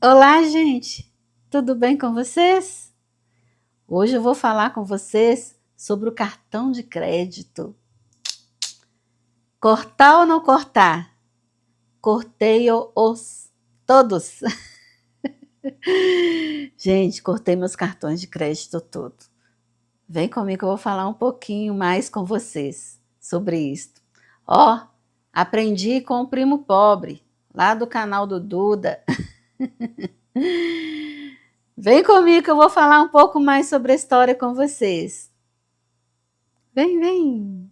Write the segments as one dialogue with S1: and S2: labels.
S1: Olá, gente! Tudo bem com vocês? Hoje eu vou falar com vocês sobre o cartão de crédito. Cortar ou não cortar? Cortei-os todos. Gente, cortei meus cartões de crédito todos. Vem comigo que eu vou falar um pouquinho mais com vocês sobre isso. Ó, aprendi com o primo pobre, lá do canal do Duda. Vem comigo que eu vou falar um pouco mais sobre a história com vocês. Vem, vem!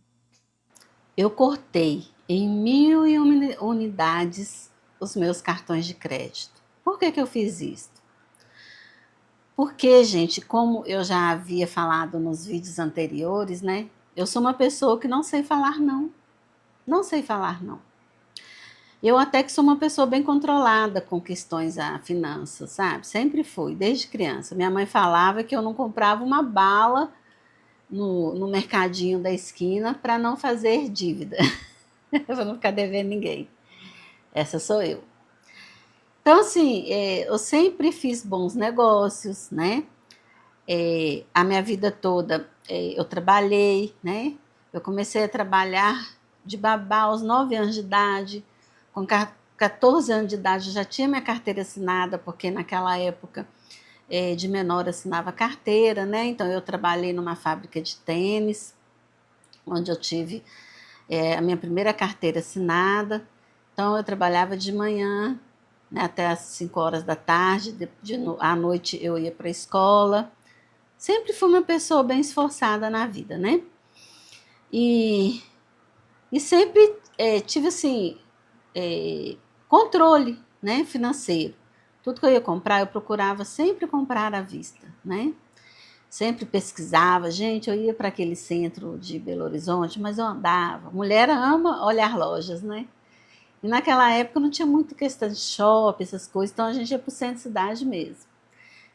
S1: Eu cortei em 1.001 unidades os meus cartões de crédito. Por que eu fiz isso? Porque, gente, como eu já havia falado nos vídeos anteriores, né? Eu sou uma pessoa que não sei falar não. Não sei falar não. Eu até que sou uma pessoa bem controlada com questões a finanças, sabe? Sempre fui, desde criança. Minha mãe falava que eu não comprava uma bala no mercadinho da esquina para não fazer dívida. Para não ficar devendo ninguém. Essa sou eu. Então, assim, eu sempre fiz bons negócios, né? A minha vida toda eu trabalhei, né? Eu comecei a trabalhar de babá aos 9 anos de idade. Com 14 anos de idade eu já tinha minha carteira assinada, porque naquela época de menor assinava carteira, né? Então eu trabalhei numa fábrica de tênis, onde eu tive a minha primeira carteira assinada. Então eu trabalhava de manhã, né, até as 5 horas da tarde, à noite eu ia para a escola. Sempre fui uma pessoa bem esforçada na vida, né? E sempre tive assim, controle, né, financeiro. Tudo que eu ia comprar, eu procurava sempre comprar à vista, né? Sempre pesquisava. Gente, eu ia para aquele centro de Belo Horizonte, mas eu andava. Mulher ama olhar lojas, né? E naquela época não tinha muito questão de shopping, essas coisas, então a gente ia para o centro de cidade mesmo.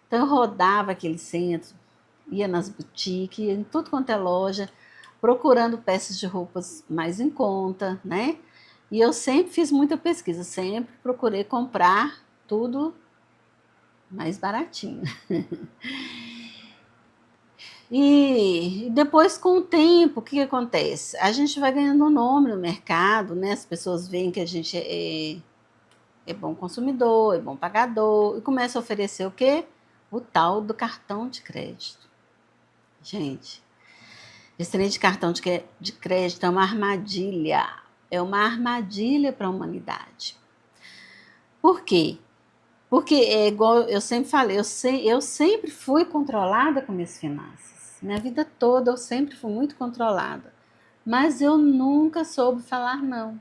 S1: Então eu rodava aquele centro, ia nas boutiques, ia em tudo quanto é loja, procurando peças de roupas mais em conta, né? E eu sempre fiz muita pesquisa, sempre procurei comprar tudo mais baratinho. E depois, com o tempo, o que acontece? A gente vai ganhando nome no mercado, né? As pessoas veem que a gente é bom consumidor, é bom pagador, e começa a oferecer o quê? O tal do cartão de crédito. Gente, esse trem de cartão de crédito é uma armadilha. É uma armadilha para a humanidade. Por quê? Porque é igual eu sempre falei, eu sempre fui controlada com minhas finanças. Minha vida toda eu sempre fui muito controlada. Mas eu nunca soube falar não.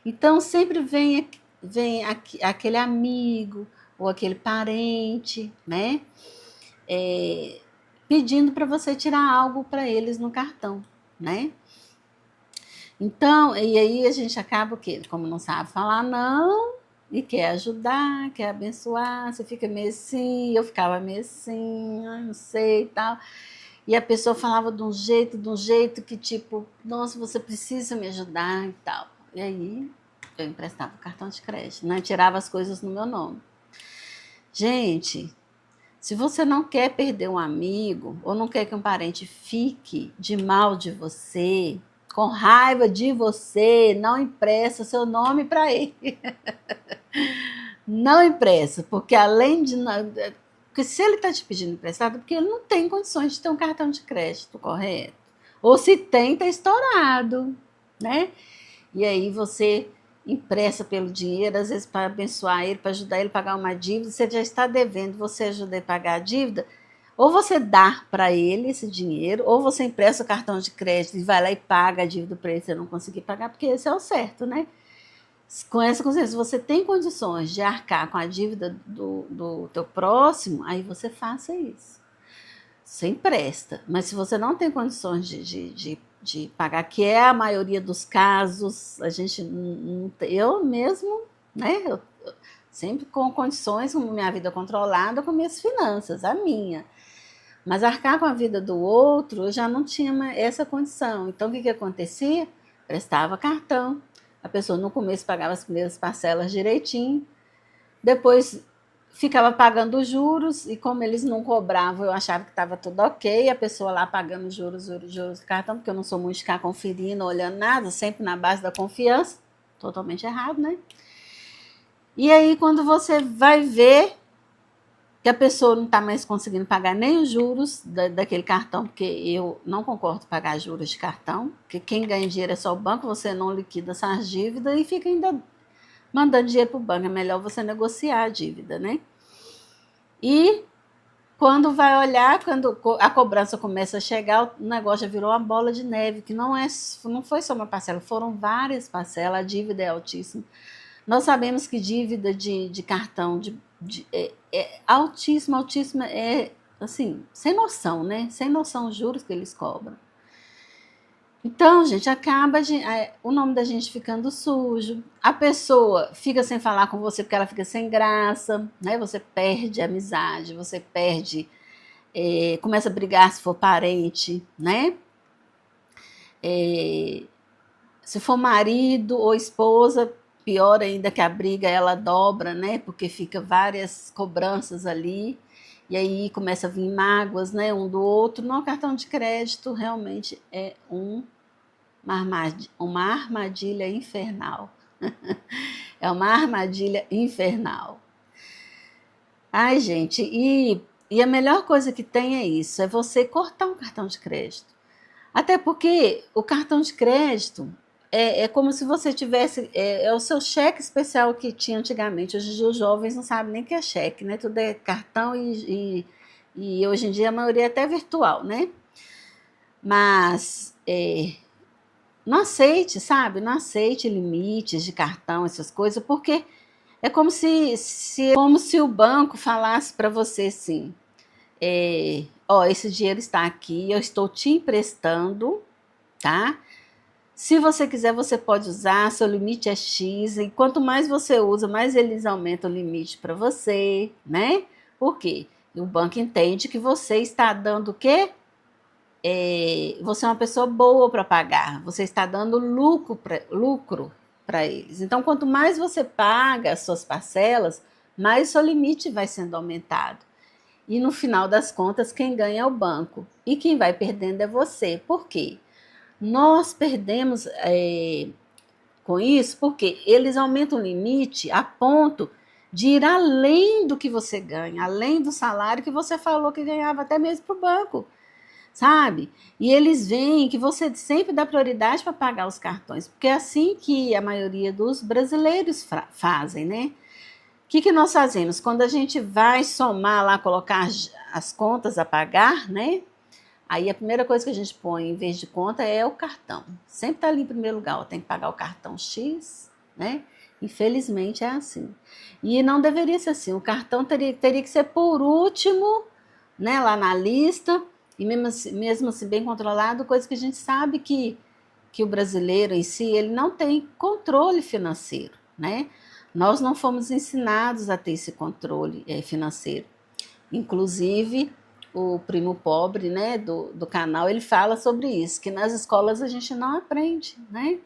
S1: Então sempre vem aquele amigo ou aquele parente, né? Pedindo para você tirar algo para eles no cartão, né? Então, e aí a gente acaba o quê? Como não sabe falar não e quer ajudar, quer abençoar, você fica meio assim, eu ficava meio assim, não sei e tal. E a pessoa falava de um jeito que tipo, nossa, você precisa me ajudar e tal. E aí eu emprestava o cartão de crédito, né? Tirava as coisas no meu nome. Gente, se você não quer perder um amigo ou não quer que um parente fique de mal de você, com raiva de você, não empresta seu nome para ele. Não empresta, porque além de... Porque se ele está te pedindo emprestado, porque ele não tem condições de ter um cartão de crédito, correto? Ou se tem, está estourado, né? E aí você empresta pelo dinheiro, às vezes para abençoar ele, para ajudar ele a pagar uma dívida, você já está devendo, você ajuda ele a pagar a dívida, ou você dá para ele esse dinheiro, ou você empresta o cartão de crédito e vai lá e paga a dívida para ele se você não conseguir pagar, porque esse é o certo, né? Com essa consciência, se você tem condições de arcar com a dívida do teu próximo, aí você faça isso. Você empresta, mas se você não tem condições de pagar, que é a maioria dos casos, a gente não eu mesmo, né? Eu sempre com condições, com minha vida controlada, com minhas finanças, a minha. Mas arcar com a vida do outro, eu já não tinha essa condição. Então, o que acontecia? Prestava cartão. A pessoa no começo pagava as primeiras parcelas direitinho, depois ficava pagando juros, e como eles não cobravam, eu achava que estava tudo ok, a pessoa lá pagando juros do cartão, porque eu não sou muito de ficar conferindo, olhando nada, sempre na base da confiança, totalmente errado, né? E aí, quando você vai ver que a pessoa não está mais conseguindo pagar nem os juros daquele cartão, porque eu não concordo em pagar juros de cartão, porque quem ganha dinheiro é só o banco, você não liquida essas dívidas e fica ainda mandando dinheiro para o banco, é melhor você negociar a dívida, né? E quando vai olhar, quando a cobrança começa a chegar, o negócio já virou uma bola de neve, que não foi só uma parcela, foram várias parcelas, a dívida é altíssima. Nós sabemos que dívida de cartão é altíssima, altíssima, é assim, sem noção, né? Sem noção os juros que eles cobram. Então, gente, acaba o nome da gente ficando sujo, a pessoa fica sem falar com você porque ela fica sem graça, né? Você perde a amizade, você perde, começa a brigar se for parente, né? Se for marido ou esposa, pior ainda que a briga ela dobra, né? Porque fica várias cobranças ali, e aí começa a vir mágoas, né? Um do outro. No cartão de crédito realmente é uma armadilha infernal. É uma armadilha infernal. Ai, gente, e a melhor coisa que tem é isso, é você cortar um cartão de crédito. Até porque o cartão de crédito é como se você tivesse, é o seu cheque especial que tinha antigamente. Hoje em dia os jovens não sabem nem o que é cheque, né? Tudo é cartão e hoje em dia a maioria é até virtual, né? Mas não aceite, sabe? Não aceite limites de cartão, essas coisas, porque é como se o banco falasse para você assim, esse dinheiro está aqui, eu estou te emprestando, tá? Se você quiser, você pode usar, seu limite é X, e quanto mais você usa, mais eles aumentam o limite para você, né? Por quê? O banco entende que você está dando o quê? Você é uma pessoa boa para pagar, você está dando lucro para eles. Então, quanto mais você paga as suas parcelas, mais o seu limite vai sendo aumentado. E no final das contas, quem ganha é o banco. E quem vai perdendo é você. Por quê? Nós perdemos com isso porque eles aumentam o limite a ponto de ir além do que você ganha, além do salário que você falou que ganhava, até mesmo para o banco, sabe? E eles veem que você sempre dá prioridade para pagar os cartões, porque é assim que a maioria dos brasileiros fazem, né? O que nós fazemos? Quando a gente vai somar lá, colocar as contas a pagar, né? Aí a primeira coisa que a gente põe em vez de conta é o cartão. Sempre está ali em primeiro lugar, tem que pagar o cartão X, né? Infelizmente é assim. E não deveria ser assim. O cartão teria que ser por último, né? Lá na lista, e mesmo assim bem controlado, coisa que a gente sabe que o brasileiro em si, ele não tem controle financeiro, né? Nós não fomos ensinados a ter esse controle financeiro. Inclusive, o primo pobre, né, do canal, ele fala sobre isso, que nas escolas a gente não aprende, né,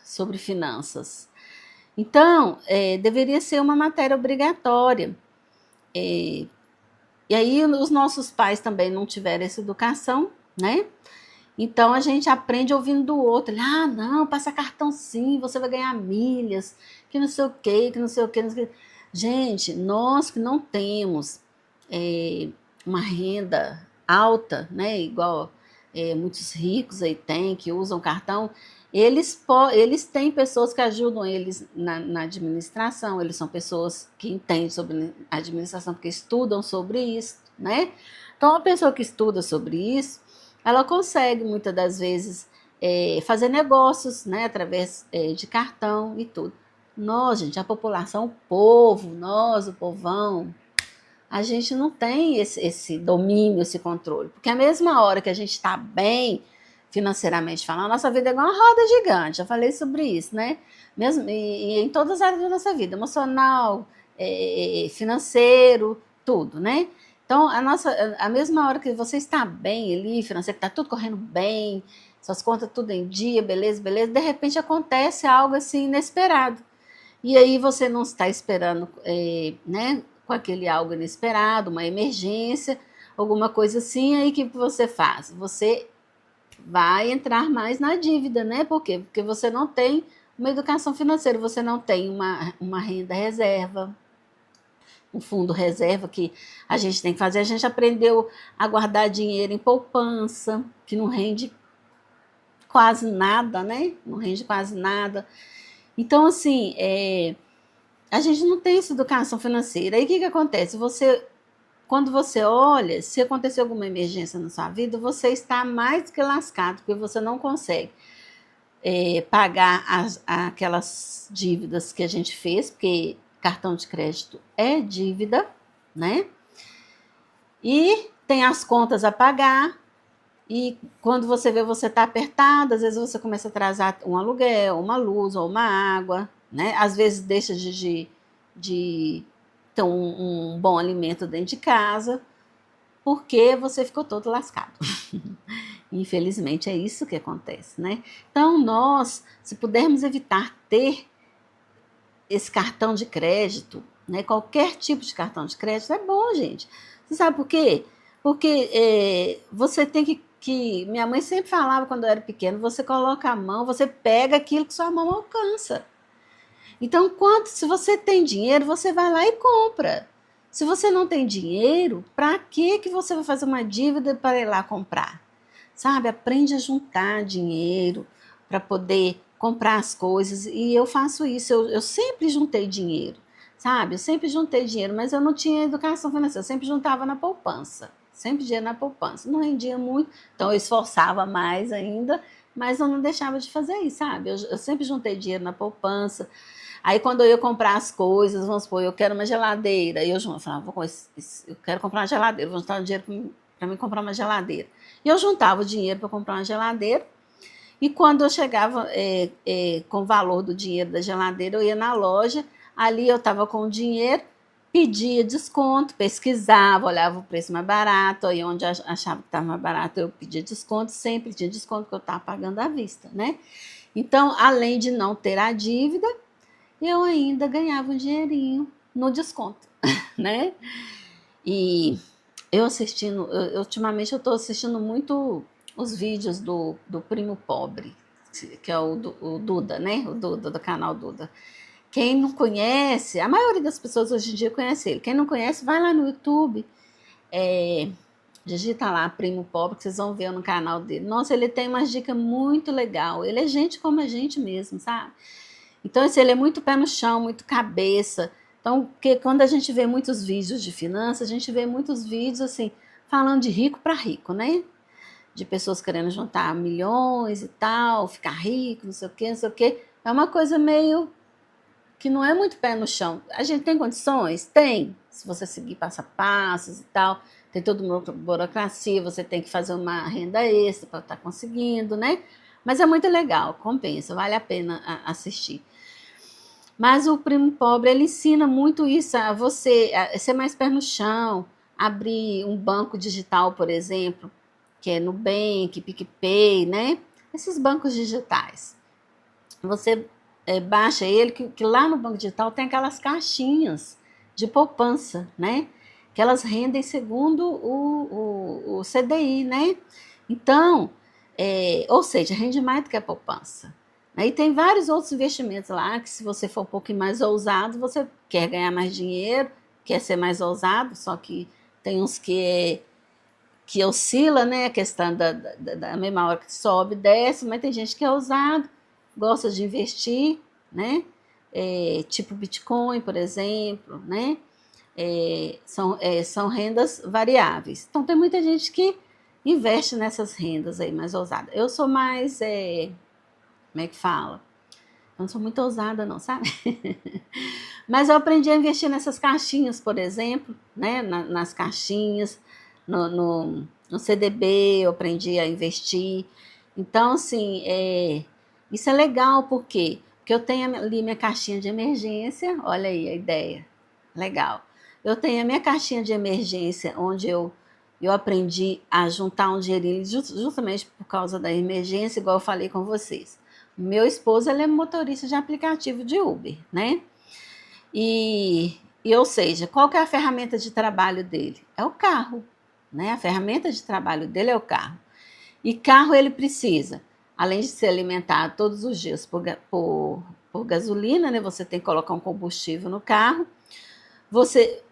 S1: sobre finanças. Então, deveria ser uma matéria obrigatória. E aí os nossos pais também não tiveram essa educação, né? Então a gente aprende ouvindo do outro. Não, passa cartão sim, você vai ganhar milhas, que não sei o quê, que não sei o quê. Não sei o quê. Gente, nós que não temos uma renda alta, né, igual muitos ricos aí têm, que usam cartão, eles têm pessoas que ajudam eles na administração, eles são pessoas que entendem sobre administração, porque estudam sobre isso, né? Então, uma pessoa que estuda sobre isso, ela consegue, muitas das vezes, fazer negócios, né, através de cartão e tudo. Nós, gente, a população, o povo, nós, o povão, a gente não tem esse domínio, esse controle. Porque a mesma hora que a gente está bem financeiramente falando, a nossa vida é igual uma roda gigante. Já falei sobre isso, né? Mesmo, e em todas as áreas da nossa vida, emocional, financeiro, tudo, né? Então, a mesma hora que você está bem ali, financeiro, está tudo correndo bem, suas contas tudo em dia, beleza, beleza, de repente acontece algo assim inesperado. e aí você não está esperando, né, com aquele algo inesperado, uma emergência, alguma coisa assim, aí o que você faz? Você vai entrar mais na dívida, né? Por quê? Porque você não tem uma educação financeira, você não tem uma renda reserva, um fundo reserva que a gente tem que fazer. A gente aprendeu a guardar dinheiro em poupança, que não rende quase nada, né? Não rende quase nada. Então, assim, a gente não tem essa educação financeira. Aí o que acontece? Quando você olha, se acontecer alguma emergência na sua vida, você está mais que lascado, porque você não consegue pagar aquelas dívidas que a gente fez, porque cartão de crédito é dívida, né? E tem as contas a pagar, e quando você vê, você está apertado, às vezes você começa a atrasar um aluguel, uma luz ou uma água, né? Às vezes deixa de ter um bom alimento dentro de casa, porque você ficou todo lascado. Infelizmente é isso que acontece, né? Então nós, se pudermos evitar ter esse cartão de crédito, né? Qualquer tipo de cartão de crédito é bom, gente. Você sabe por quê? Porque você tem que minha mãe sempre falava quando eu era pequena, você coloca a mão, você pega aquilo que sua mão alcança. Então, se você tem dinheiro, você vai lá e compra. Se você não tem dinheiro, para que você vai fazer uma dívida para ir lá comprar? Sabe, aprende a juntar dinheiro para poder comprar as coisas. E eu faço isso, eu sempre juntei dinheiro, sabe? Eu sempre juntei dinheiro, mas eu não tinha educação financeira, eu sempre juntava na poupança. Sempre dinheiro na poupança. Não rendia muito, então eu esforçava mais ainda, mas eu não deixava de fazer isso, sabe? Eu sempre juntei dinheiro na poupança. Aí quando eu ia comprar as coisas, vamos supor, eu quero uma geladeira, e eu falava, eu quero comprar uma geladeira, vou juntar um dinheiro para mim comprar uma geladeira. E eu juntava o dinheiro para comprar uma geladeira, e quando eu chegava com o valor do dinheiro da geladeira, eu ia na loja, ali eu estava com o dinheiro, pedia desconto, pesquisava, olhava o preço mais barato, aí onde eu achava que estava mais barato, eu pedia desconto, sempre tinha desconto, porque eu estava pagando à vista, né? Então, além de não ter a dívida, eu ainda ganhava um dinheirinho no desconto, né? E ultimamente eu estou assistindo muito os vídeos do Primo Pobre, que é o Duda, né? O Duda, do canal Duda. Quem não conhece, a maioria das pessoas hoje em dia conhece ele. Quem não conhece, vai lá no YouTube, digita lá Primo Pobre, que vocês vão ver no canal dele. Nossa, ele tem umas dicas muito legal. Ele é gente como a gente mesmo, sabe? Então, ele é muito pé no chão, muito cabeça. Então, porque quando a gente vê muitos vídeos de finanças, a gente vê muitos vídeos assim, falando de rico para rico, né? De pessoas querendo juntar milhões e tal, ficar rico, não sei o quê, não sei o quê. É uma coisa meio que não é muito pé no chão. A gente tem condições? Tem. Se você seguir passo a passos e tal, tem toda uma burocracia, você tem que fazer uma renda extra para estar conseguindo, né? Mas é muito legal, compensa, vale a pena assistir. Mas o Primo Pobre, ele ensina muito isso, a você ser mais pé no chão, abrir um banco digital, por exemplo, que é Nubank, PicPay, né? Esses bancos digitais. Você baixa ele, que lá no banco digital tem aquelas caixinhas de poupança, né? Que elas rendem segundo o CDI, né? Então, ou seja, rende mais do que a poupança. Aí tem vários outros investimentos lá, que se você for um pouquinho mais ousado, você quer ganhar mais dinheiro, quer ser mais ousado, só que tem uns que oscila, né, a questão da mesma hora que sobe, desce, mas tem gente que é ousado, gosta de investir, né, tipo Bitcoin, por exemplo, né, são rendas variáveis. Então tem muita gente que investe nessas rendas aí mais ousadas. Eu sou mais... como é que fala? Eu não sou muito ousada não, sabe? Mas eu aprendi a investir nessas caixinhas, por exemplo, né? Nas caixinhas, no CDB, eu aprendi a investir. Então, assim, isso é legal, por quê? Porque eu tenho ali minha caixinha de emergência, olha aí a ideia, legal. Eu tenho a minha caixinha de emergência, onde eu aprendi a juntar um dinheirinho justamente por causa da emergência, igual eu falei com vocês. Meu esposo, ele é motorista de aplicativo de Uber, né? Ou seja, qual que é a ferramenta de trabalho dele? É o carro, né? A ferramenta de trabalho dele é o carro. E carro ele precisa, além de ser alimentado todos os dias por gasolina, né? Você tem que colocar um combustível no carro. Você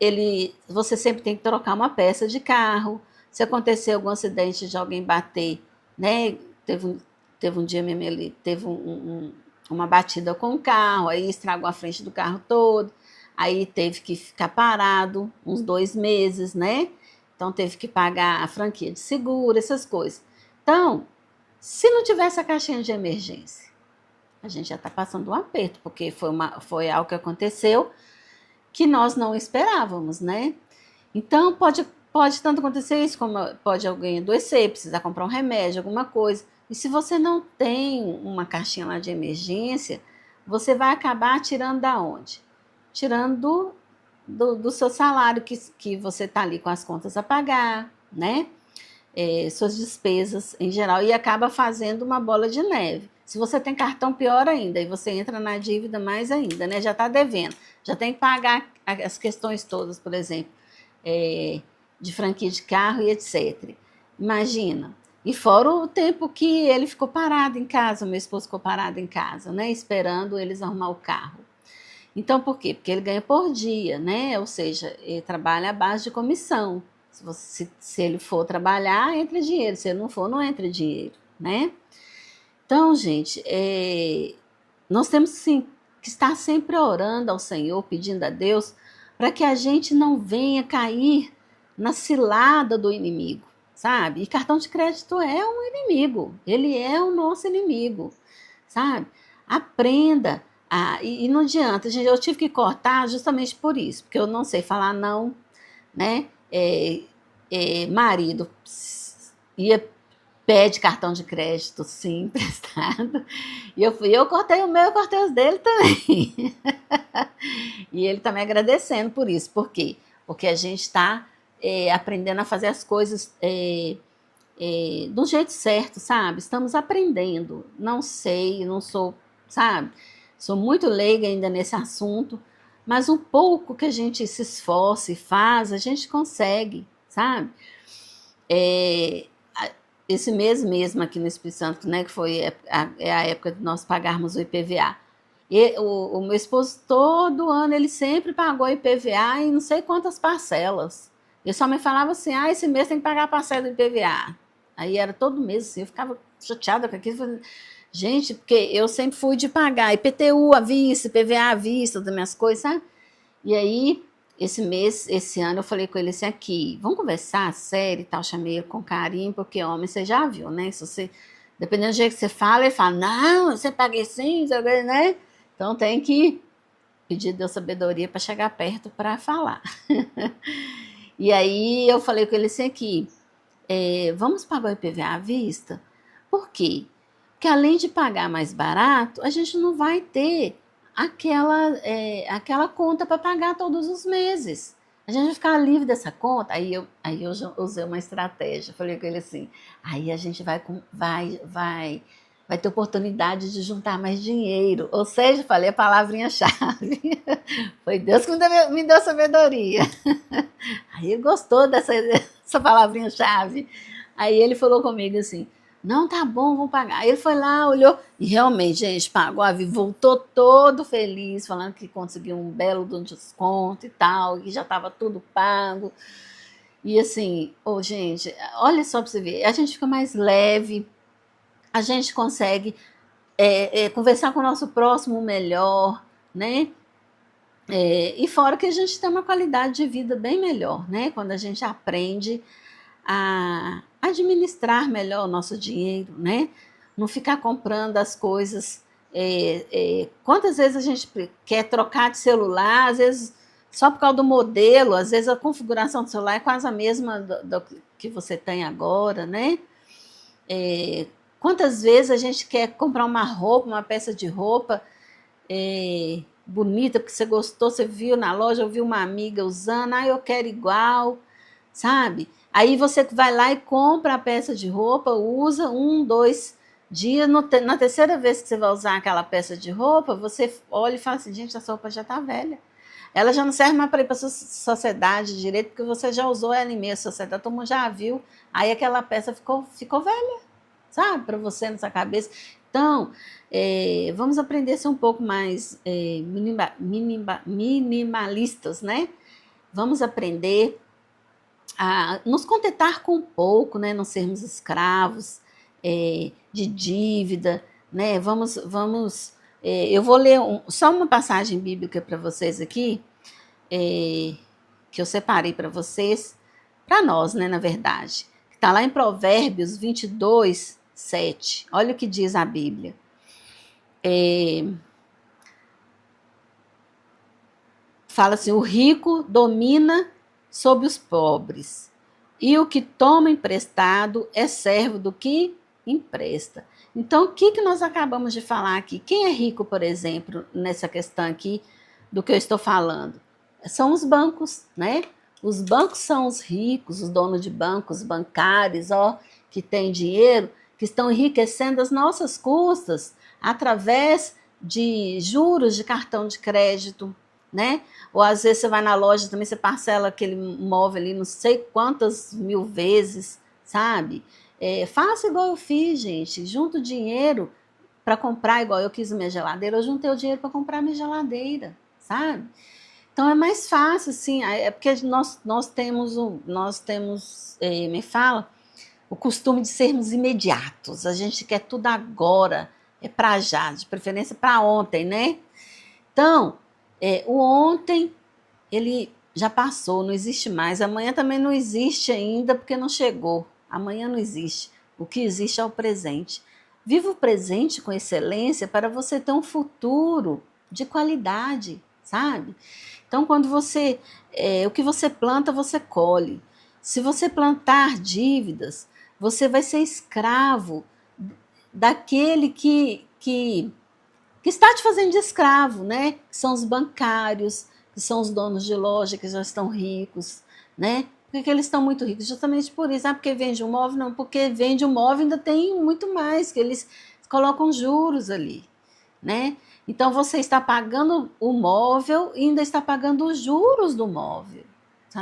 S1: sempre tem que trocar uma peça de carro. Se acontecer algum acidente de alguém bater, né? Teve um dia mesmo, ele teve uma batida com o carro, aí estragou a frente do carro todo, aí teve que ficar parado uns 2 meses, né? Então teve que pagar a franquia de seguro, essas coisas. Então, se não tivesse a caixinha de emergência, a gente já está passando um aperto, porque foi algo que aconteceu que nós não esperávamos, né? Então, pode tanto acontecer isso, como pode alguém adoecer, precisar comprar um remédio, alguma coisa. E se você não tem uma caixinha lá de emergência, você vai acabar tirando da onde? Tirando do seu salário, que você está ali com as contas a pagar, né? Suas despesas em geral, e acaba fazendo uma bola de neve. Se você tem cartão, pior ainda, e você entra na dívida mais ainda, né? Já está devendo, já tem que pagar as questões todas, por exemplo, de franquia de carro e etc. Imagina. E fora o tempo que ele ficou parado em casa, meu esposo ficou parado em casa, né? Esperando eles arrumar o carro. Então, por quê? Porque ele ganha por dia, né? Ou seja, ele trabalha à base de comissão. Se ele for trabalhar, entra dinheiro. Se ele não for, não entra dinheiro, né? Então, gente, nós temos sim que estar sempre orando ao Senhor, pedindo a Deus, para que a gente não venha cair na cilada do inimigo, sabe? E cartão de crédito é um inimigo, ele é o nosso inimigo, sabe? Aprenda. E não adianta, gente, eu tive que cortar justamente por isso, porque eu não sei falar não, né? Marido pede cartão de crédito, sim, emprestado. E eu cortei o meu, eu cortei os dele também. E ele está me agradecendo por isso. Por quê? Porque a gente está aprendendo a fazer as coisas do jeito certo, sabe? Estamos aprendendo. Não sei, não sou, sabe? Sou muito leiga ainda nesse assunto, mas um pouco que a gente se esforça e faz, a gente consegue, sabe? Esse mês mesmo aqui no Espírito Santo, né, que foi a época de nós pagarmos o IPVA. E o meu esposo, todo ano, ele sempre pagou IPVA em não sei quantas parcelas. Ele só me falava assim, esse mês tem que pagar a parcela do IPVA. Aí era todo mês assim, eu ficava chateada com aquilo. Gente, porque eu sempre fui de pagar IPTU à vista, IPVA à vista, das minhas coisas, sabe? E aí, esse ano, eu falei com ele assim, aqui, vamos conversar, sério e tal, chamei ele com carinho, porque homem, você já viu, né? Se você, dependendo do jeito que você fala, ele fala, não, você paga assim, né? Então tem que pedir Deus sabedoria para chegar perto para falar. E aí eu falei com ele assim aqui, vamos pagar o IPVA à vista? Por quê? Porque além de pagar mais barato, a gente não vai ter aquela conta para pagar todos os meses. A gente vai ficar livre dessa conta. Aí eu usei uma estratégia. Falei com ele assim, aí a gente vai ter oportunidade de juntar mais dinheiro. Ou seja, falei a palavrinha-chave. Foi Deus que me deu sabedoria. Aí ele gostou dessa palavrinha-chave. Aí ele falou comigo assim, não, tá bom, vamos pagar. Aí ele foi lá, olhou, e realmente, gente, pagou, voltou todo feliz, falando que conseguiu um belo desconto e tal, que já estava tudo pago. E assim, gente, olha só para você ver, a gente fica mais leve, a gente consegue conversar com o nosso próximo melhor, né? E fora que a gente tem uma qualidade de vida bem melhor, né? Quando a gente aprende a administrar melhor o nosso dinheiro, né? Não ficar comprando as coisas. Quantas vezes a gente quer trocar de celular, às vezes só por causa do modelo, às vezes a configuração do celular é quase a mesma do que você tem agora, né? Quantas vezes a gente quer comprar uma roupa, uma peça de roupa bonita, porque você gostou, você viu na loja, ouviu uma amiga usando, eu quero igual, sabe? Aí você vai lá e compra a peça de roupa, usa 1, 2 dias, na terceira vez que você vai usar aquela peça de roupa, você olha e fala assim, gente, essa roupa já tá velha. Ela já não serve mais para ir para a sociedade de direito, porque você já usou ela em meio à sociedade, todo mundo já viu. Aí aquela peça ficou velha, sabe? Para você na sua cabeça. Então, vamos aprender a ser um pouco mais minimalistas, né? Vamos aprender a nos contentar com pouco, né? Não sermos escravos de dívida, né? Eu vou ler só uma passagem bíblica para vocês aqui, que eu separei para vocês, para nós, né? Na verdade, está lá em Provérbios 22, 7. Olha o que diz a Bíblia. Fala assim: o rico domina sobre os pobres, e o que toma emprestado é servo do que empresta. Então, o que nós acabamos de falar aqui? Quem é rico, por exemplo, nessa questão aqui do que eu estou falando? São os bancos, né? Os bancos são os ricos, os donos de bancos, bancários, que têm dinheiro, que estão enriquecendo as nossas custas através de juros de cartão de crédito, né? Ou às vezes você vai na loja também, você parcela aquele móvel ali não sei quantas mil vezes, sabe? Faça igual eu fiz, gente. Junto dinheiro para comprar, igual eu quis minha geladeira, eu juntei o dinheiro para comprar minha geladeira, sabe? Então é mais fácil, assim, é porque nós temos, me fala, o costume de sermos imediatos. A gente quer tudo agora, para já, de preferência para ontem, né? Então, o ontem, ele já passou, não existe mais. Amanhã também não existe ainda, porque não chegou. Amanhã não existe. O que existe é o presente. Viva o presente com excelência para você ter um futuro de qualidade, sabe? Então, quando o que você planta, você colhe. Se você plantar dívidas, você vai ser escravo daquele que está te fazendo de escravo, né? Que são os bancários, que são os donos de loja, que já estão ricos, né? Por que eles estão muito ricos? Justamente por isso. Porque vende um móvel? Não, porque vende um móvel ainda tem muito mais, que eles colocam juros ali, né? Então você está pagando o móvel e ainda está pagando os juros do móvel,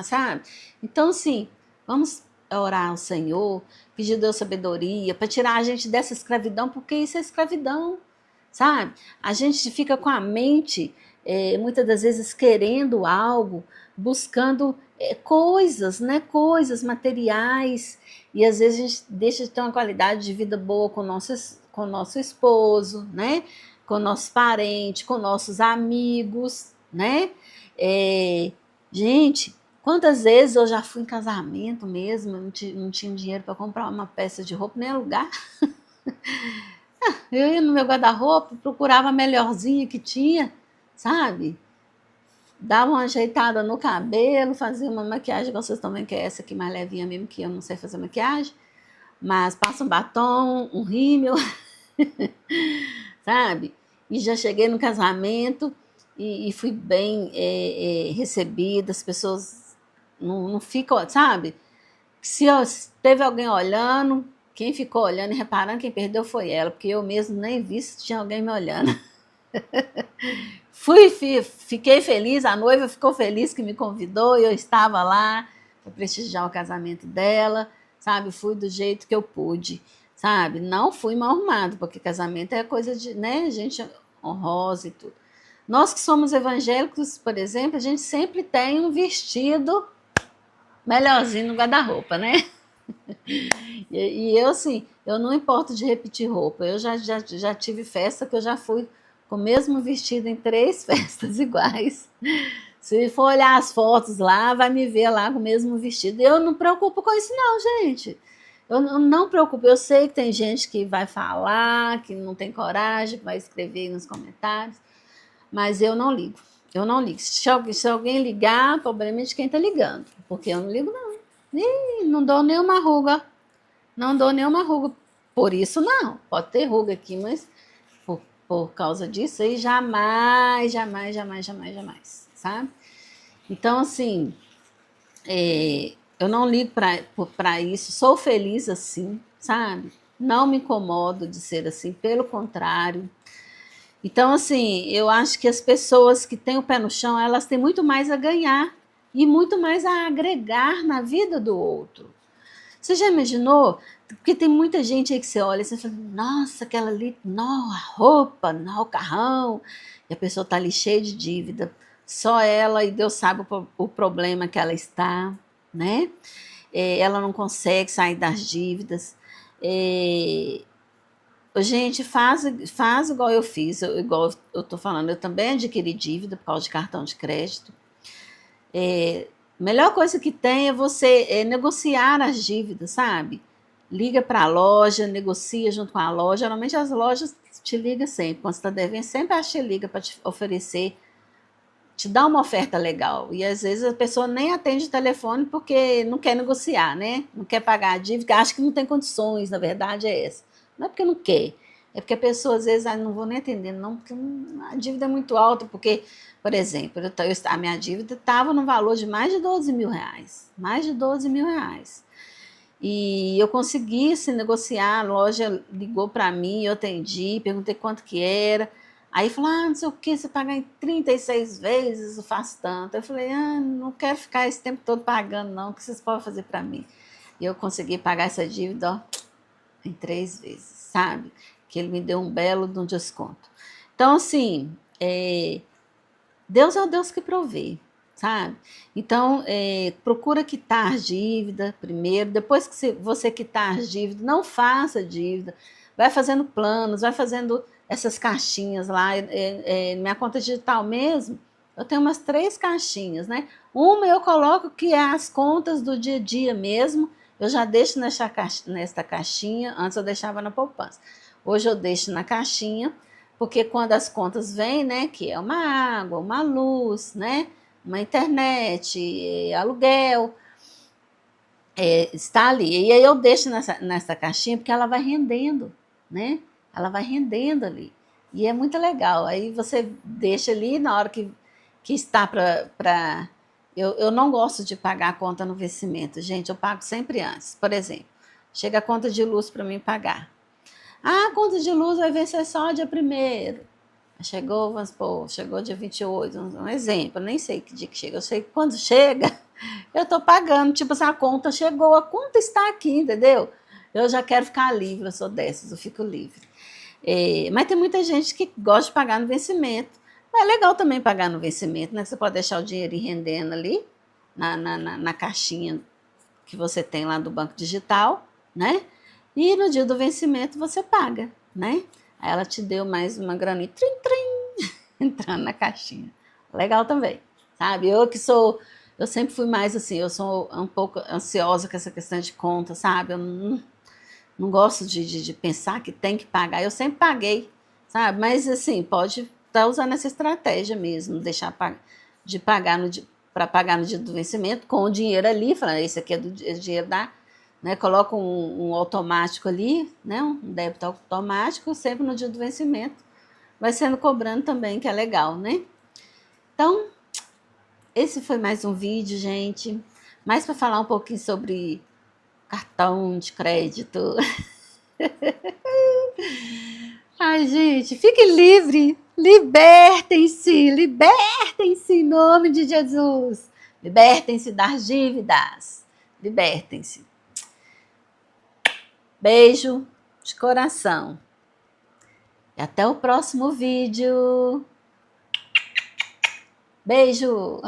S1: sabe? Então, assim, vamos orar ao Senhor, pedir a Deus sabedoria para tirar a gente dessa escravidão, porque isso é escravidão, sabe? A gente fica com a mente, muitas das vezes, querendo algo, buscando coisas, né? Coisas materiais, e às vezes a gente deixa de ter uma qualidade de vida boa com o nosso esposo, né? Com nossos parentes, com nossos amigos, né? Gente, quantas vezes eu já fui em casamento mesmo, não tinha dinheiro para comprar uma peça de roupa, nem alugar. Eu ia no meu guarda-roupa, procurava a melhorzinha que tinha, sabe? Dava uma ajeitada no cabelo, fazia uma maquiagem, vocês também, que é essa aqui mais levinha mesmo, que eu não sei fazer maquiagem, mas passa um batom, um rímel, sabe? E já cheguei no casamento e fui bem recebida, as pessoas não ficam, sabe? Se teve alguém olhando, quem ficou olhando e reparando, quem perdeu foi ela, porque eu mesmo nem vi se tinha alguém me olhando. Fiquei feliz, a noiva ficou feliz que me convidou, e eu estava lá para prestigiar o casamento dela, sabe? Fui do jeito que eu pude, sabe? Não fui mal arrumado, porque casamento é coisa de, né, gente honrosa e tudo. Nós que somos evangélicos, por exemplo, a gente sempre tem um vestido melhorzinho no guarda-roupa, né? E eu, assim, eu não importo de repetir roupa. Eu já tive festa que eu já fui com o mesmo vestido em 3 festas iguais. Se for olhar as fotos lá, vai me ver lá com o mesmo vestido. Eu não me preocupo com isso não, gente. Eu não me preocupo. Eu sei que tem gente que vai falar, que não tem coragem, que vai escrever nos comentários, mas eu não ligo. Eu não ligo. Se alguém ligar, o problema é de quem está ligando, porque eu não ligo não. Não dou nenhuma ruga. Não dou nenhuma ruga. Por isso, não. Pode ter ruga aqui, mas por causa disso aí, jamais, jamais, jamais, jamais, jamais, sabe? Então, assim, eu não ligo para isso. Sou feliz assim, sabe? Não me incomodo de ser assim. Pelo contrário, Então, assim, eu acho que as pessoas que têm o pé no chão, elas têm muito mais a ganhar e muito mais a agregar na vida do outro. Você já imaginou? Porque tem muita gente aí que você olha e você fala, nossa, aquela ali, não, a roupa, não, o carrão, e a pessoa está ali cheia de dívida. Só ela e Deus sabe o problema que ela está, né? Ela não consegue sair das dívidas. É, gente, faz igual eu fiz, igual eu estou falando, eu também adquiri dívida por causa de cartão de crédito. Melhor coisa que tem é você negociar as dívidas, sabe? Liga para a loja, negocia junto com a loja. Geralmente as lojas te ligam sempre. Quando você está devendo, sempre a te liga para te oferecer, te dar uma oferta legal. E às vezes a pessoa nem atende o telefone porque não quer negociar, né? Não quer pagar a dívida, acha que não tem condições, na verdade é essa. Não é porque não quer, é porque a pessoa às vezes não vou nem atender, não, porque a dívida é muito alta, porque, por exemplo, a minha dívida estava no valor de mais de 12 mil reais. Mais de 12 mil reais. E eu consegui se negociar, a loja ligou para mim, eu atendi, perguntei quanto que era. Aí falou, não sei o que, você pagar em 36 vezes, eu faço tanto. Eu falei, não quero ficar esse tempo todo pagando não, o que vocês podem fazer para mim? E eu consegui pagar essa dívida, ó, em 3 vezes, sabe? Que ele me deu um belo de um desconto. Então, assim, Deus é o Deus que provê, sabe? Então, procura quitar as dívidas primeiro. Depois que você quitar as dívidas, não faça dívida. Vai fazendo planos, vai fazendo essas caixinhas lá. Minha conta digital mesmo, eu tenho umas 3 caixinhas, né? Uma eu coloco que é as contas do dia a dia mesmo. Eu já deixo nesta caixinha. Antes eu deixava na poupança. Hoje eu deixo na caixinha, porque quando as contas vêm, né, que é uma água, uma luz, né, uma internet, aluguel, está ali. E aí eu deixo nessa caixinha porque ela vai rendendo, né? Ela vai rendendo ali. E é muito legal. Aí você deixa ali na hora que está para. Eu não gosto de pagar a conta no vencimento, gente. Eu pago sempre antes. Por exemplo, chega a conta de luz para mim pagar. A conta de luz vai vencer só dia 1º. Chegou, vamos supor, chegou dia 28, um exemplo, eu nem sei que dia que chega, eu sei que quando chega, eu tô pagando, tipo assim, a conta chegou, a conta está aqui, entendeu? Eu já quero ficar livre, eu sou dessas, eu fico livre. Mas tem muita gente que gosta de pagar no vencimento. Mas é legal também pagar no vencimento, né? Você pode deixar o dinheiro ir rendendo ali, na caixinha que você tem lá do banco digital, né? E no dia do vencimento você paga, né? Aí ela te deu mais uma graninha, trim, trim, entrando na caixinha. Legal também, sabe? Eu sempre fui mais assim, eu sou um pouco ansiosa com essa questão de conta, sabe? Eu não gosto de pensar que tem que pagar. Eu sempre paguei, sabe? Mas assim, pode estar usando essa estratégia mesmo, deixar de pagar para pagar no dia do vencimento com o dinheiro ali, falando, esse aqui é do dinheiro da, né? Coloca um automático ali, né? Um débito automático, sempre no dia do vencimento. Vai sendo cobrando também, que é legal, né? Então, esse foi mais um vídeo, gente. Mais para falar um pouquinho sobre cartão de crédito. Ai, gente, fique livre. Libertem-se, libertem-se em nome de Jesus. Libertem-se das dívidas. Libertem-se. Beijo de coração. E até o próximo vídeo. Beijo!